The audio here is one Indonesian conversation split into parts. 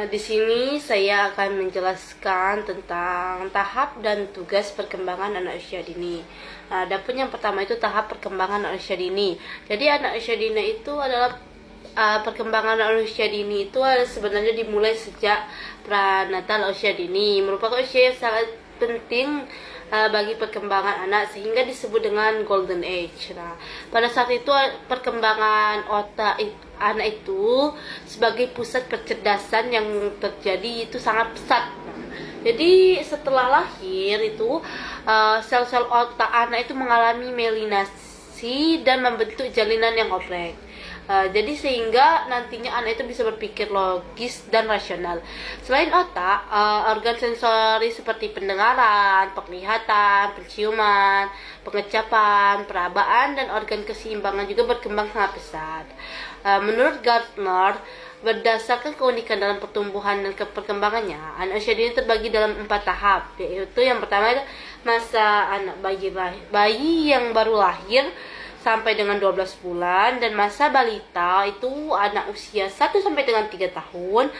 Di sini saya akan menjelaskan tentang tahap dan tugas perkembangan anak usia dini. Adapun yang pertama itu tahap perkembangan anak usia dini. Jadi anak usia dini itu adalah perkembangan anak usia dini itu sebenarnya dimulai sejak pranatal usia dini, merupakan usia yang sangat penting bagi perkembangan anak sehingga disebut dengan golden age. Nah, pada saat itu perkembangan otak anak itu sebagai pusat kecerdasan yang terjadi itu sangat pesat. Jadi setelah lahir itu sel-sel otak anak itu mengalami melinasi dan membentuk jalinan yang kompleks. Jadi sehingga nantinya anak itu bisa berpikir logis dan rasional. Selain otak, organ sensori seperti pendengaran, penglihatan, penciuman, pengecapan, perabaan, dan organ keseimbangan juga berkembang sangat pesat. Menurut Gardner, berdasarkan keunikan dalam pertumbuhan dan perkembangannya, anak usia dini terbagi dalam 4 tahap, yaitu yang pertama masa anak bayi yang baru lahir sampai dengan 12 bulan, dan masa balita itu anak usia 1 sampai dengan 3 tahun.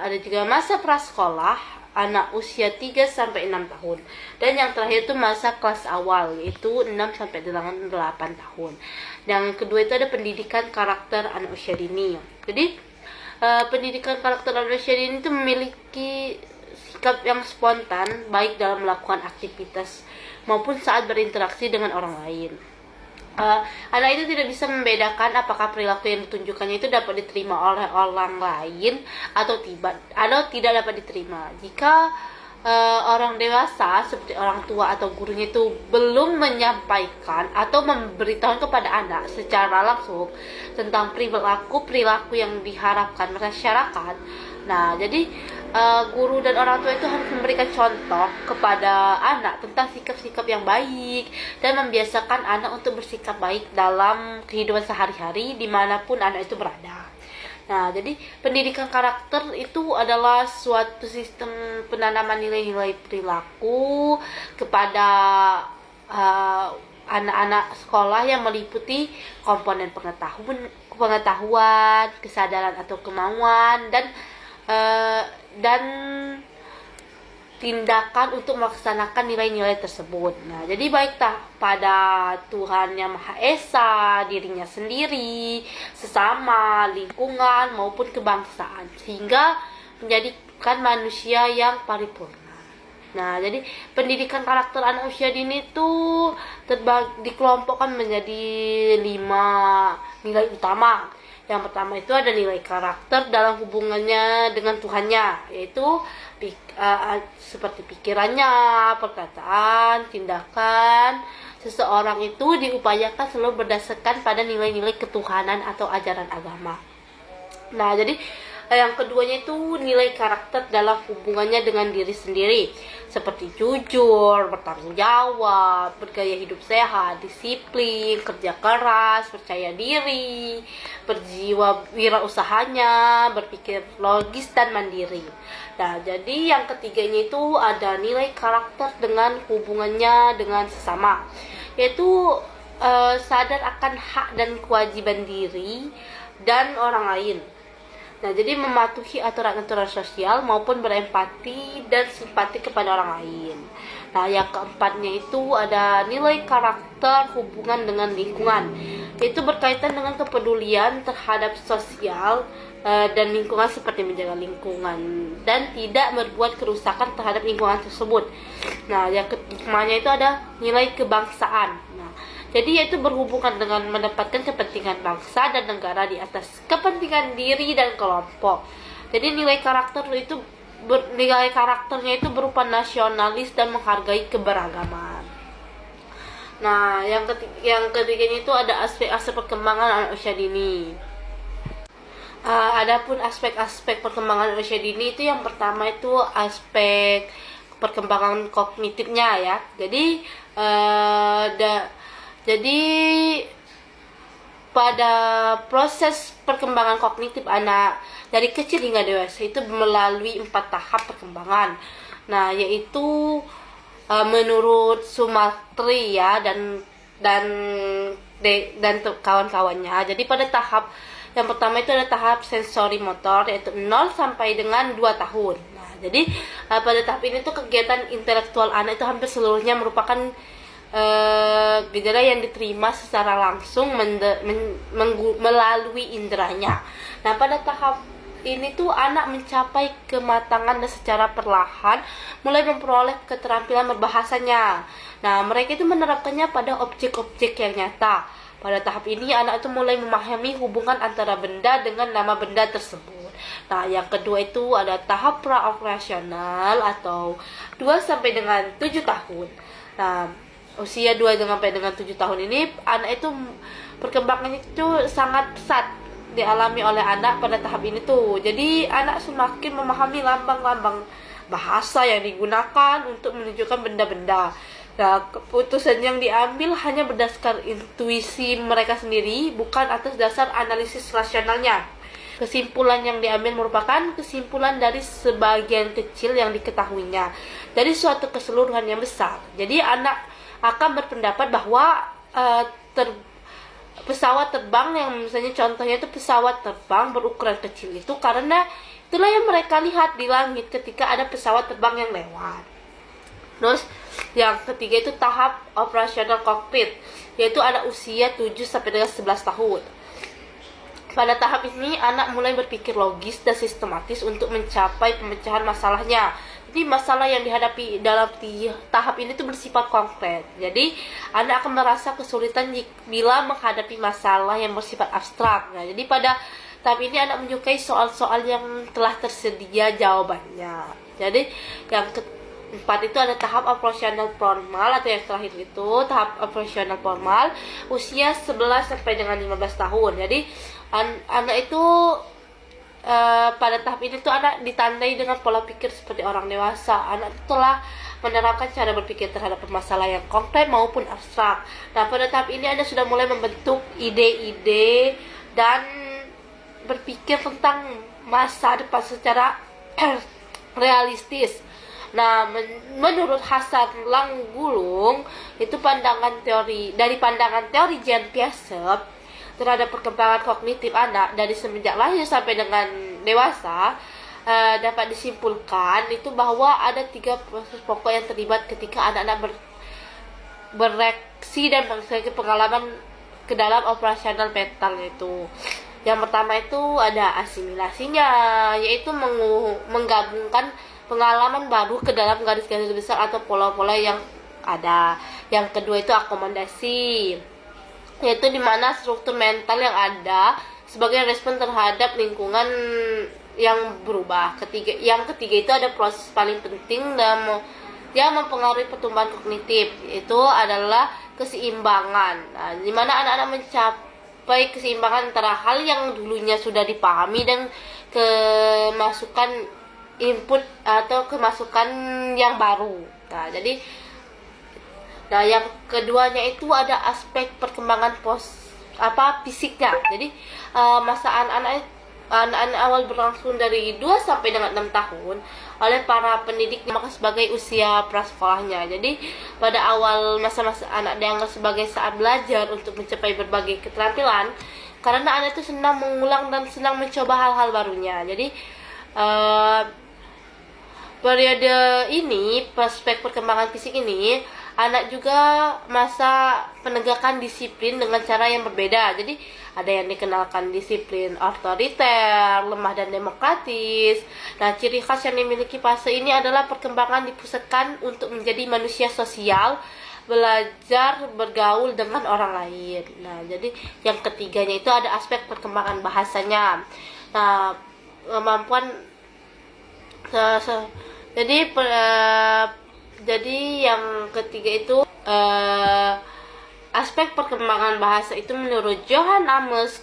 Ada juga masa prasekolah anak usia 3 sampai 6 tahun. Dan yang terakhir itu masa kelas awal, yaitu 6 sampai dengan 8 tahun. Dan yang kedua itu ada pendidikan karakter anak usia dini. Jadi pendidikan karakter anak usia dini itu memiliki sikap yang spontan baik dalam melakukan aktivitas maupun saat berinteraksi dengan orang lain. Anak itu tidak bisa membedakan apakah perilaku yang ditunjukkannya itu dapat diterima oleh orang lain atau tidak dapat diterima. Jika orang dewasa seperti orang tua atau gurunya itu belum menyampaikan atau memberitahu kepada anak secara langsung tentang perilaku yang diharapkan masyarakat. Nah, jadi guru dan orang tua itu harus memberikan contoh kepada anak tentang sikap-sikap yang baik dan membiasakan anak untuk bersikap baik dalam kehidupan sehari-hari dimanapun anak itu berada. Nah, jadi pendidikan karakter itu adalah suatu sistem penanaman nilai-nilai perilaku kepada anak-anak sekolah yang meliputi komponen pengetahuan, kesadaran atau kemauan, dan tindakan untuk melaksanakan nilai-nilai tersebut. Nah, jadi baik pada Tuhan Yang Maha Esa, dirinya sendiri, sesama, lingkungan maupun kebangsaan, sehingga menjadikan manusia yang paripurna. Nah, jadi pendidikan karakter anak usia dini itu dikelompokkan menjadi 5 nilai utama. Yang pertama itu ada nilai karakter dalam hubungannya dengan Tuhannya, yaitu seperti pikirannya, perkataan, tindakan. Seseorang itu diupayakan selalu berdasarkan pada nilai-nilai ketuhanan atau ajaran agama. Nah, jadi yang keduanya itu nilai karakter dalam hubungannya dengan diri sendiri, seperti jujur, bertanggung jawab, bergaya hidup sehat, disiplin, kerja keras, percaya diri, berjiwa wirausahanya, berpikir logis dan mandiri. Nah, jadi yang ketiganya itu ada nilai karakter dengan hubungannya dengan sesama, yaitu sadar akan hak dan kewajiban diri dan orang lain. Nah, jadi mematuhi aturan-aturan sosial maupun berempati dan simpati kepada orang lain. Nah, yang keempatnya itu ada nilai karakter hubungan dengan lingkungan. Itu berkaitan dengan kepedulian terhadap sosial dan lingkungan, seperti menjaga lingkungan dan tidak berbuat kerusakan terhadap lingkungan tersebut. Nah, yang kelimanya itu ada nilai kebangsaan. Nah, jadi yaitu berhubungan dengan mendapatkan kepentingan bangsa dan negara di atas kepentingan diri dan kelompok. Jadi nilai karakternya itu berupa nasionalis dan menghargai keberagaman. Nah, yang ketiganya itu ada aspek-aspek perkembangan anak usia dini. Adapun aspek-aspek perkembangan usia dini itu yang pertama itu aspek perkembangan kognitifnya ya. Jadi pada proses perkembangan kognitif anak dari kecil hingga dewasa itu melalui 4 tahap perkembangan. Nah, yaitu menurut Sumatri ya dan kawan-kawannya. Jadi pada tahap Yang pertama itu ada tahap sensori motor, yaitu 0 sampai dengan 2 tahun. Nah, jadi pada tahap ini tuh kegiatan intelektual anak itu hampir seluruhnya merupakan gejala yang diterima secara langsung melalui inderanya. Nah, pada tahap ini tuh anak mencapai kematangan dan secara perlahan mulai memperoleh keterampilan berbahasanya. Nah, mereka itu menerapkannya pada objek-objek yang nyata. Pada tahap ini anak itu mulai memahami hubungan antara benda dengan nama benda tersebut. Nah, yang kedua itu ada tahap praoperasional atau 2 sampai dengan 7 tahun. Nah, usia 2 sampai dengan 7 tahun ini anak itu perkembangannya itu sangat pesat dialami oleh anak pada tahap ini tuh. Jadi anak semakin memahami lambang-lambang bahasa yang digunakan untuk menunjukkan benda-benda. Nah, keputusan yang diambil hanya berdasarkan intuisi mereka sendiri, bukan atas dasar analisis rasionalnya. Kesimpulan yang diambil merupakan kesimpulan dari sebagian kecil yang diketahuinya dari suatu keseluruhan yang besar. Jadi anak akan berpendapat bahwa pesawat terbang yang misalnya contohnya itu pesawat terbang berukuran kecil itu karena itulah yang mereka lihat di langit ketika ada pesawat terbang yang lewat. Terus yang ketiga itu tahap operasional kokpit, yaitu ada usia 7 sampai dengan 11 tahun. Pada tahap ini anak mulai berpikir logis dan sistematis untuk mencapai pemecahan masalahnya. Jadi masalah yang dihadapi dalam tahap ini tuh bersifat konkret. Jadi anak akan merasa kesulitan bila menghadapi masalah yang bersifat abstrak. Nah, jadi pada tahap ini anak menyukai soal-soal yang telah tersedia jawabannya. Jadi yang keempat itu ada tahap operasional formal atau yang terakhir itu tahap operasional formal usia 11 sampai dengan 15 tahun. Jadi anak itu pada tahap ini tuh anak ditandai dengan pola pikir seperti orang dewasa. Anak telah menerapkan cara berpikir terhadap masalah yang konkret maupun abstrak. Nah, pada tahap ini Anda sudah mulai membentuk ide-ide dan berpikir tentang masa depan secara realistis. Nah, menurut Hasan Langgulung itu dari pandangan teori Jean Piaget terhadap perkembangan kognitif anak dari semenjak lahir sampai dengan dewasa, dapat disimpulkan itu bahwa ada 3 proses pokok yang terlibat ketika anak-anak bereaksi dan menghasilkan pengalaman ke dalam operasional mental itu. Yang pertama itu ada asimilasinya, yaitu menggabungkan pengalaman baru ke dalam garis-garis besar atau pola-pola yang ada. Yang kedua itu akomodasi, yaitu di mana struktur mental yang ada sebagai respon terhadap lingkungan yang berubah. Yang ketiga itu ada proses paling penting dalam yang mempengaruhi pertumbuhan kognitif, itu adalah keseimbangan. Nah, di mana anak-anak mencapai keseimbangan antara hal yang dulunya sudah dipahami dan kemasukan input atau kemasukan yang baru. Nah, yang keduanya itu ada aspek perkembangan fisiknya. Jadi masa anak-anak awal berlangsung dari 2 sampai dengan 6 tahun oleh para pendidik maka sebagai usia prasekolahnya. Jadi pada awal masa-masa anak dianggap sebagai saat belajar untuk mencapai berbagai keterampilan karena anak itu senang mengulang dan senang mencoba hal-hal barunya. Jadi periode ini, prospek perkembangan fisik ini, anak juga masa penegakan disiplin dengan cara yang berbeda. Jadi ada yang dikenalkan disiplin otoriter, lemah dan demokratis. Nah, ciri khas yang dimiliki fase ini adalah perkembangan dipusatkan untuk menjadi manusia sosial, belajar bergaul dengan orang lain. Nah, jadi yang ketiganya itu ada aspek perkembangan bahasanya. Nah, kemampuan jadi yang ketiga itu aspek perkembangan bahasa itu menurut Johann Amos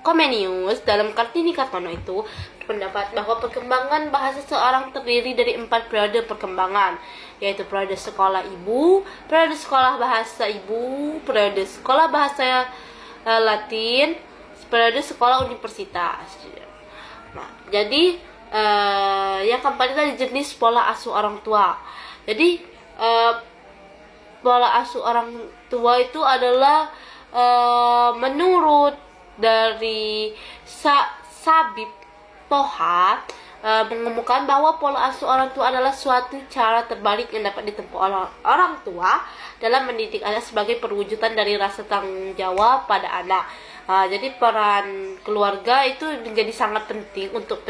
Comenius dalam Kartini Kartono itu berpendapat bahwa perkembangan bahasa seorang terdiri dari 4 periode perkembangan, yaitu periode sekolah ibu, periode sekolah bahasa ibu, periode sekolah bahasa Latin, periode sekolah universitas. Nah, jadi yang keempat itu ada jenis pola asuh orang tua. Jadi pola asuh orang tua itu adalah menurut dari Sabib Poha mengemukakan bahwa pola asuh orang tua adalah suatu cara terbaik yang dapat ditempuh oleh orang tua dalam mendidik anak sebagai perwujudan dari rasa tanggung jawab pada anak. Jadi peran keluarga itu menjadi sangat penting untuk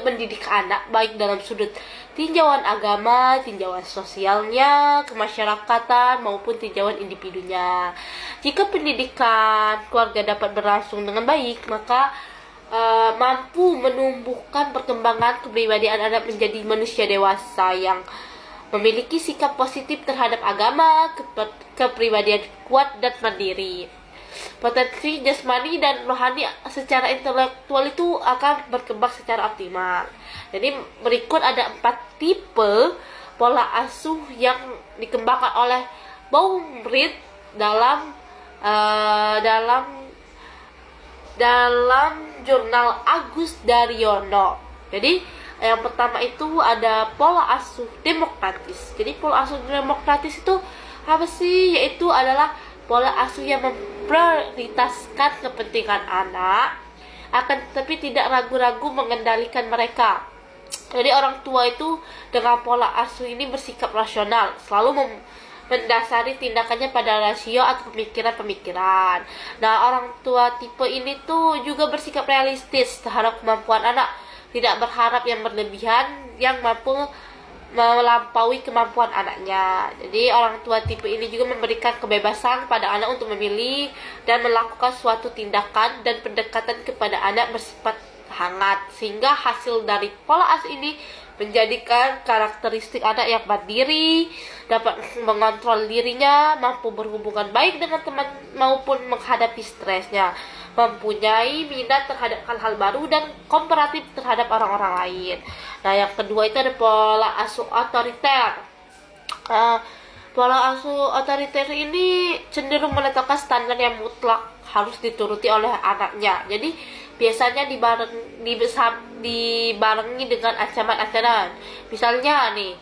mendidik anak, baik dalam sudut tinjauan agama, tinjauan sosialnya, kemasyarakatan, maupun tinjauan individunya. Jika pendidikan keluarga dapat berlangsung dengan baik, maka mampu menumbuhkan perkembangan kepribadian anak menjadi manusia dewasa yang memiliki sikap positif terhadap agama, kepribadian kuat dan mandiri. Potensi jasmani dan rohani secara intelektual itu akan berkembang secara optimal. Jadi berikut ada 4 tipe pola asuh yang dikembangkan oleh Baumriet dalam jurnal Agus Daryono. Jadi yang pertama itu ada pola asuh demokratis. Jadi pola asuh demokratis itu apa sih? Yaitu adalah pola asuh yang memprioritaskan kepentingan anak, akan tetapi tidak ragu-ragu mengendalikan mereka. Jadi orang tua itu dengan pola asuh ini bersikap rasional, selalu mendasari tindakannya pada rasio atau pemikiran-pemikiran. Nah, orang tua tipe ini tuh juga bersikap realistis terhadap kemampuan anak, tidak berharap yang berlebihan yang mampu melampaui kemampuan anaknya. Jadi orang tua tipe ini juga memberikan kebebasan pada anak untuk memilih dan melakukan suatu tindakan dan pendekatan kepada anak bersifat hangat, sehingga hasil dari pola asuh ini menjadikan karakteristik anak yang mandiri, dapat mengontrol dirinya, mampu berhubungan baik dengan teman maupun menghadapi stresnya, mempunyai minat terhadap hal-hal baru dan kooperatif terhadap orang-orang lain. Nah, yang kedua itu ada pola asuh otoriter. Pola asuh otoriter ini cenderung menetapkan standar yang mutlak harus dituruti oleh anaknya. Jadi biasanya dibarengi dengan ancaman-ancaman. Misalnya nih,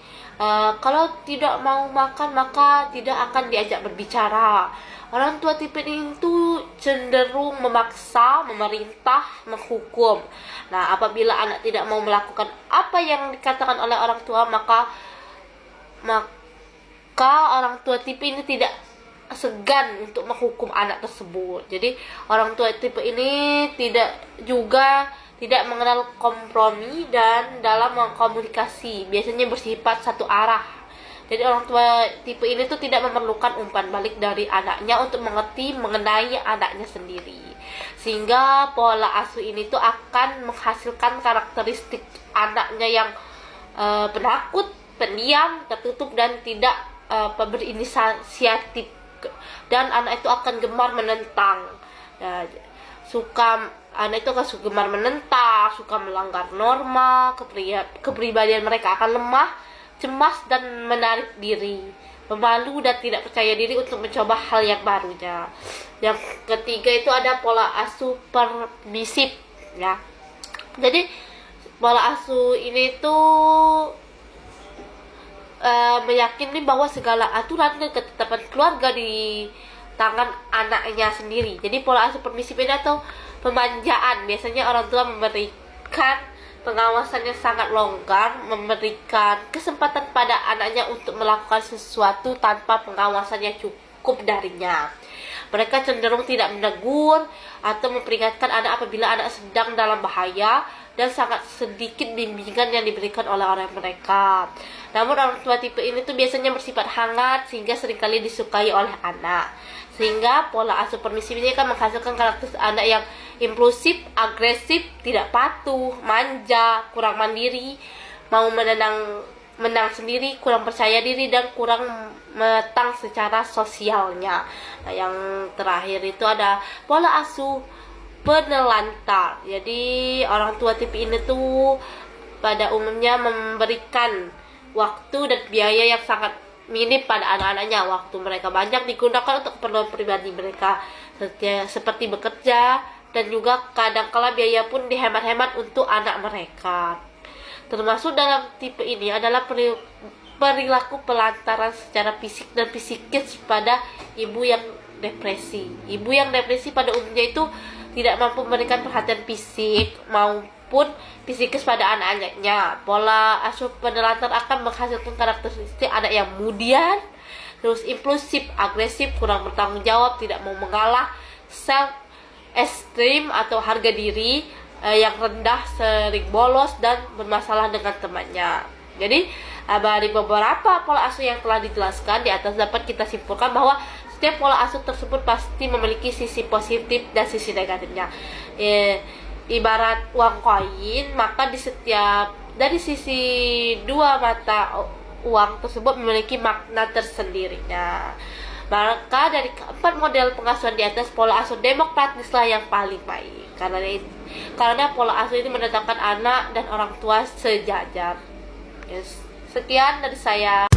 kalau tidak mau makan maka tidak akan diajak berbicara. Orang tua tipe ini tuh cenderung memaksa, memerintah, menghukum. Nah, apabila anak tidak mau melakukan apa yang dikatakan oleh orang tua, maka orang tua tipe ini tidak segan untuk menghukum anak tersebut. Jadi orang tua tipe ini tidak mengenal kompromi dan dalam mengkomunikasi, biasanya bersifat satu arah. Jadi orang tua tipe ini tuh tidak memerlukan umpan balik dari anaknya untuk mengenai anaknya sendiri. Sehingga pola asuh ini tuh akan menghasilkan karakteristik anaknya yang penakut, pendiam, tertutup dan tidak berinisiatif. Dan anak itu akan gemar menentang. Anak itu akan gemar menentang, suka melanggar norma, kepribadian mereka akan lemah, cemas dan menarik diri, pemalu dan tidak percaya diri untuk mencoba hal yang barunya. Yang ketiga itu ada pola asuh permisif, ya. Jadi pola asuh ini tuh meyakini bahwa segala aturan dan ketetapan keluarga di tangan anaknya sendiri. Jadi pola asuh permisif ini atau pemanjaan, biasanya orang tua memberikan pengawasan yang sangat longgar, memberikan kesempatan pada anaknya untuk melakukan sesuatu tanpa pengawasan yang cukup darinya. Mereka cenderung tidak menegur atau memperingatkan anak apabila anak sedang dalam bahaya, dan sangat sedikit bimbingan yang diberikan oleh orang mereka. Namun orang tua tipe ini tuh biasanya bersifat hangat sehingga seringkali disukai oleh anak. Sehingga pola asuh permisif ini akan menghasilkan karakter anak yang impulsif, agresif, tidak patuh, manja, kurang mandiri, mau menang sendiri, kurang percaya diri dan kurang matang secara sosialnya. Nah, yang terakhir itu ada pola asuh penelantar. Jadi orang tua tipe ini tuh pada umumnya memberikan waktu dan biaya yang sangat minim pada anak-anaknya. Waktu mereka banyak digunakan untuk keperluan pribadi mereka, seperti bekerja, dan juga kadang-kala biaya pun dihemat-hemat untuk anak mereka. Termasuk dalam tipe ini adalah perilaku pelantaran secara fisik dan psikis pada ibu yang depresi. Ibu yang depresi pada umumnya itu tidak mampu memberikan perhatian fisik maupun psikis pada anak-anaknya. Pola asuh penelantar akan menghasilkan karakteristik anak yang kemudian terus impulsif, agresif, kurang bertanggung jawab, tidak mau mengalah, self esteem atau harga diri yang rendah, sering bolos dan bermasalah dengan temannya. Jadi dari beberapa pola asuh yang telah dijelaskan di atas dapat kita simpulkan bahwa setiap pola asuh tersebut pasti memiliki sisi positif dan sisi negatifnya. Ibarat uang koin, maka dari sisi dua mata uang tersebut memiliki makna tersendirinya. Maka dari keempat model pengasuhan di atas, pola asuh demokratislah yang paling baik. Karena pola asuh ini mendatangkan anak dan orang tua sejajar. Sekian dari saya.